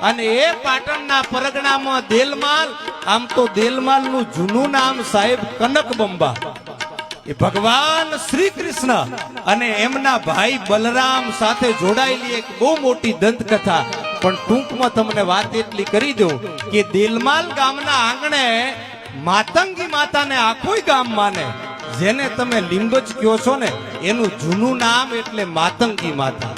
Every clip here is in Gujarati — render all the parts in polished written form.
અને એ પાટણના પરગણામાં દેલમાલ, આમ તો દેલમાલનું જૂનું નામ સાહેબ કનકબંબા. એ ભગવાન શ્રી કૃષ્ણ અને એમના ભાઈ બલરામ સાથે જોડાયેલી એક બહુ મોટી દંતકથા. પણ ટૂંકમાં તમને વાત એટલી કરી દઉં કે દેલમાલ ગામના આંગણે માતંગી માતાને આખું ગામ માને. જેને તમે લીંબજ કહો છો ને એનું જૂનું નામ એટલે માતંગી માતા.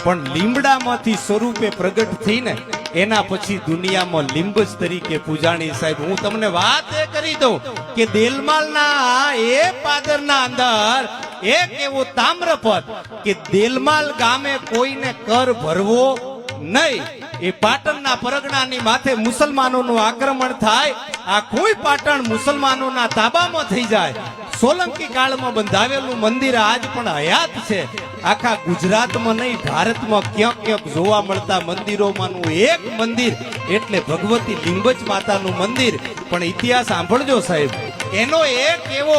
પણ લીમડામાંથી સ્વરૂપે પ્રગટ થઈને એના પછી દુનિયામાં લીંબજ તરીકે પૂજાણી. સાહેબ હું તમને વાત એ કરી દઉં કે દેલમાલના એ પાદરના અંદર એક એવો તામ્રપદ કે દેલમાલ ગામે કોઈને કર ભરવો નહીં. એ પાટણના પરગણાની માથે મુસલમાનોનું આક્રમણ થાય, આ કોઈ પાટણ મુસલમાનોના તાબામાં થઈ જાય. સોલંકી કાળમાં બંધાવેલું મંદિર આજ પણ હયાત છે. આખા ગુજરાતમાં નહીં ભારતમાં ક્યાંક ક્યાંક જોવા મળતા મંદિરોમાંનું એક મંદિર એટલે ભગવતી લીંબજ માતાનું મંદિર. પણ ઇતિહાસ સાંભળજો સાહેબ, એનો એક એવો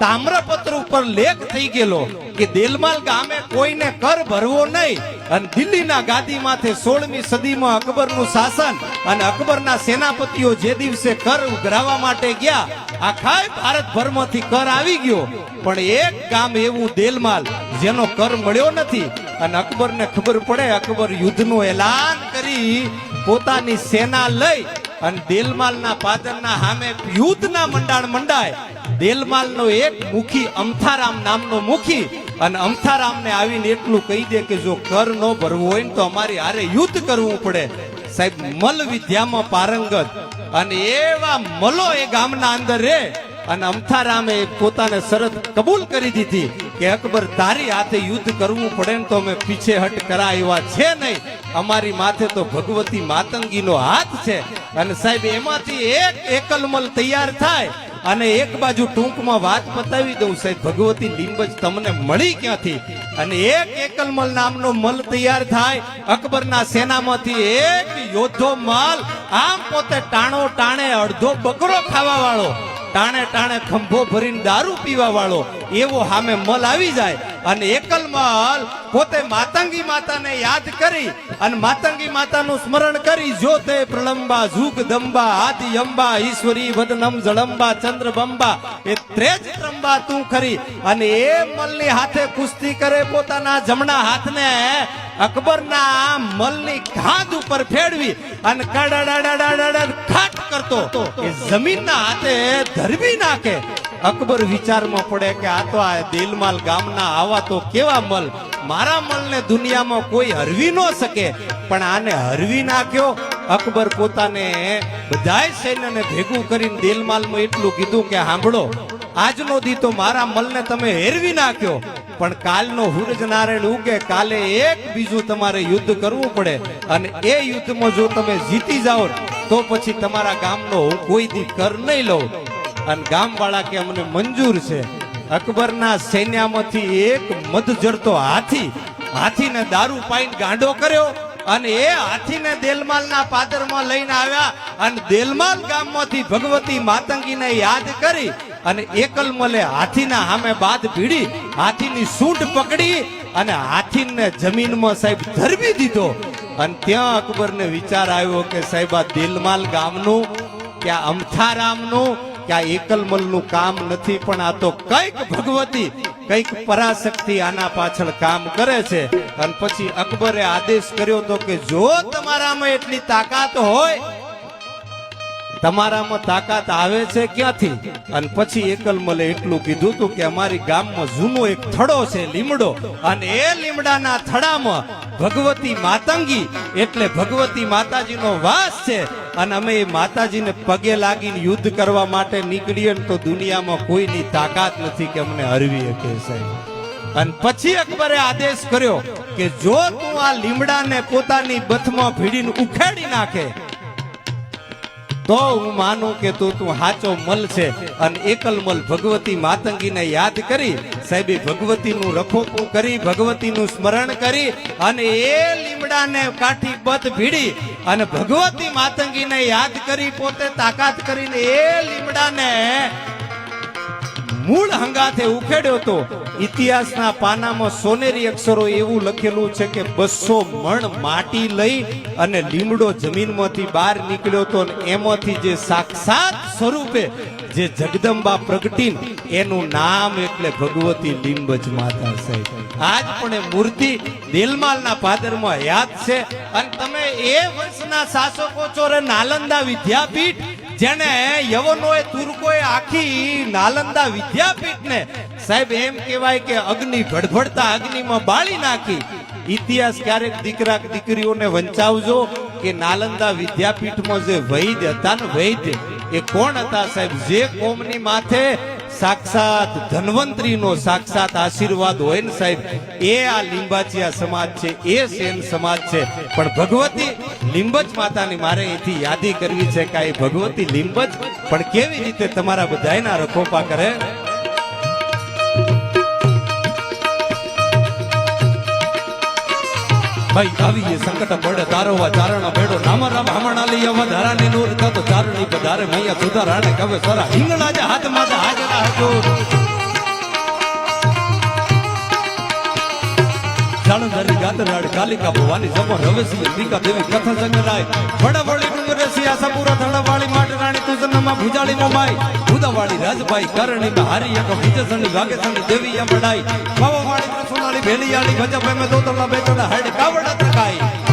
તામ્રપત્ર ઉપર લેખ થઈ ગયેલો કે દેલમાલ ગામે કોઈને કર ભરવો નહીં. અને દિલ્હીના ગાદી માથે 16મી સદીમાં અકબરનું શાસન અને અકબરના સેનાપતિઓ જે દિવસે કર ઉઘરાવવા માટે ગયા, આખા ભારતભરમાંથી કર આવી ગયો. પણ એક ગામ એવું દેલમાલ જેનો કર મળ્યો નથી. અને અકબરને ખબર પડે, અકબર યુદ્ધનું એલાન કરી પોતાની સેના લઈ અને દેલમાલના પાદરના સામે યુદ્ધના મંડાણ મંડાય. દેલમાલનો એક મુખી અમથારામ નામનો મુખી, અને અમથારામને આવીને એટલું કહી દે કે જો કર ન ભરવું હોય ને તો અમારી હારે યુદ્ધ કરવું પડે. સાહેબ મલ વિદ્યામાં પારંગત અને એવા મલો એ ગામના અંદર રે. અને અમથારામે પોતાને શરત કબૂલ કરી દીધી કે અકબર તારી હાથે યુદ્ધ કરવું પડે ને તો અમે પીછે હટ કરા એવા છે નહીં. અમારી માથે તો ભગવતી માતંગીનો હાથ છે. અને સાહેબ એમાંથી એક એકલમલ તૈયાર થાય. અને એક બાજુ ટૂંકમાં વાત બતાવી દઉં સાહેબ, ભગવતી લીંબજ તમને મળી ક્યાંથી? અને એક એકલમલ નામનો મલ તૈયાર થાય. અકબરના સેનામાંથી એક યોદ્ધો મલ, આમ પોતે ટાણો ટાણે અડધો બકરો ખાવા વાળો, ટાણે ટાણે ખંભો ભરીને દારૂ પીવા વાળો એવો સામે મલ આવી જાય. અને એકલમલ પોતે માતંગી માતાને યાદ કરી અને માતંગી માતાનું સ્મરણ કરી, જ્યોતે પ્રલંબા જુગદંબા આદિ અંબા ઈશ્વરી વદનમ જળંબા ચંદ્રબંબા એ ત્રેજ ત્રંબા તું ખરી. અને એ મલની હાથે કુસ્તી કરે, પોતાના જમણા હાથને અકબરના મલની ખાંદ ઉપર ફેરવી અને કડડડડડડ ખાટ કરતો એ જમીનના હાથે ધરવી નાખે. અકબર વિચારમાં પડે કે આ તો આ દેલમાલ ગામના આવા તો કેવા મલ, મારા મલને દુનિયામાં કોઈ હરવી ન શકે, પણ આને હરવી નાખ્યો. અકબર પોતાને બધાય સૈન્યને ભેગું કરીને દેલમાલમાં એટલું કીધું કે સાંભળો, આજનો દી તો મારા મલને તમે હેરવી નાખ્યો, પણ કાલનો સૂરજ નારાયણ ઉગે, કાલે એક બીજું તમારે યુદ્ધ કરવું પડે. અને એ યુદ્ધમાં જો તમે જીતી જાઓ તો પછી તમારા ગામનો હું કોઈ દી કર નહીં લઉં. અને ગામવાળા કે અમને મંજૂર છે. અકબરના સૈન્યમાંથી એક મધ જડતો હાથીને દારૂ પાઈને ગાંડો કર્યો અને એ હાથીને દેલમાલના પાદરમાં લઈને આવ્યા. અને દેલમાલ ગામમાંથી ભગવતી માતંગીને યાદ કરી અને એકલમલે હાથીના સામે બાદ ભીડી, હાથીની સૂંઢ પકડી અને હાથીને જમીનમાં સાહેબ ધરવી દીધો. અને ત્યાં અકબરને વિચાર આવ્યો કે સાહેબ આ દેલમાલ ગામનું કે આ અમથારામનું કે આ એકલમલનું કામ નથી, પણ આ તો કઈક ભગવતી કઈક પરાશક્તિ આના પાછળ કામ કરે છે. અને પછી અકબરે આદેશ કર્યો તો કે જો તમારામાં એટલી તાકાત હોય, તમારામાં તાકાત આવે છે ક્યાંથી? અને પછી એકલમલે એટલું કીધું હતું કે અમારી ગામમાં જૂનો એક થડો છે લીમડો, અને એ લીમડાના થડામાં ભગવતી માતંગી એટલે ભગવતી માતાજીનો વાસ છે. અને અમે એ માતાજીને પગે લાગીને યુદ્ધ કરવા માટે નીકળીએ ને તો દુનિયામાં કોઈની તાકાત નથી કે અમને હરવી શકે સાહેબ. અને પછી અકબરે આદેશ કર્યો કે જો તું આ લીમડાને પોતાની બથમાં ભીડીને ઉખેડી નાખે તો હું માનું કે તું સાચો મલ છે. અને એકલમલ ભગવતી માતંગીને યાદ કરી સાહેબ ભગવતીનું રખોપું કરી, ભગવતીનું સ્મરણ કરી અને એ લીમડાને કાઠી બથ ભીડી અને ભગવતી માતંગીને યાદ કરી, પોતે તાકાત કરીને એ લીમડાને મૂળ હંગાથે ઉખેડ્યો તો ઇતિહાસના પાનામાં સોનેરી અક્ષરો એવું લખેલું છે કે 200 મણ માટી લઈ અને લીમડો જમીનમાંથી બહાર નીકળ્યો તો અને એમાંથી જે સાક્ષાત સ્વરૂપે જે જગદંબા પ્રગટીન એનું નામ એટલે ભગવતી લીંબજ માતા સાહેબ. આજ પણ એ મૂર્તિ દેલમાલના પાદરમાં યાદ છે. અને તમે એ વર્ષના શાસકો છો રે નાલંદા વિદ્યાપીઠ જેને યવનોએ તુર્કોએ આખી નાલંદા વિદ્યાપીઠને સાહેબ એમ કહેવાય કે અગ્નિ ભડભડતા અગ્નિમાં બાળી નાખી. ઇતિહાસ ક્યારેક દીકરા દીકરીઓને વંચાવજો કે નાલંદા વિદ્યાપીઠમાં જે વૈદ્ય હતા ને વૈદ્ય એ કોણ હતા સાહેબ? જે કોમની માથે સાક્ષાત ધન્વંતરીનો સાક્ષાત આશીર્વાદ હોય ને સાહેબ એ આ લિંબાચિયા સમાજ છે, એ સેન સમાજ છે. પણ ભગવતી લીંબજ માતાની મારે અહીંથી યાદી કરવી છે કે આ ભગવતી લીંબજ પણ કેવી રીતે તમારા બધાયના રખોપા કરે. ભાઈ આવીએ સંકટ પડે તારોવા ચારણ બેડો નામ રામ હમણા લઈ આવા ધારાની નૂર થતો ચારણી પધારે મૈયા સુધારાણે કવે સરા હિંગણા જે હાથમાં હાજરા હજુર જાણધારી ગાતરાડ કાલિકા ભવાની જમો રવેસી અંબિકા દેવી કથા સંગરાય વડાવળી ડુંગરે સિયા સપુરા થડાવાળી માટ રાણી તુસનમાં ભુજાળી મોમાઈ ભુદાવાળી રાજભાઈ કરણીમાં હારી એક વિજયસણી વાગેસણી દેવી એમ વડાઈ બાવાવાળી સોનાળી ભેલિયાળી ભજપ એમે દોતલા બેચડા હાડી કાવડા તકાઈ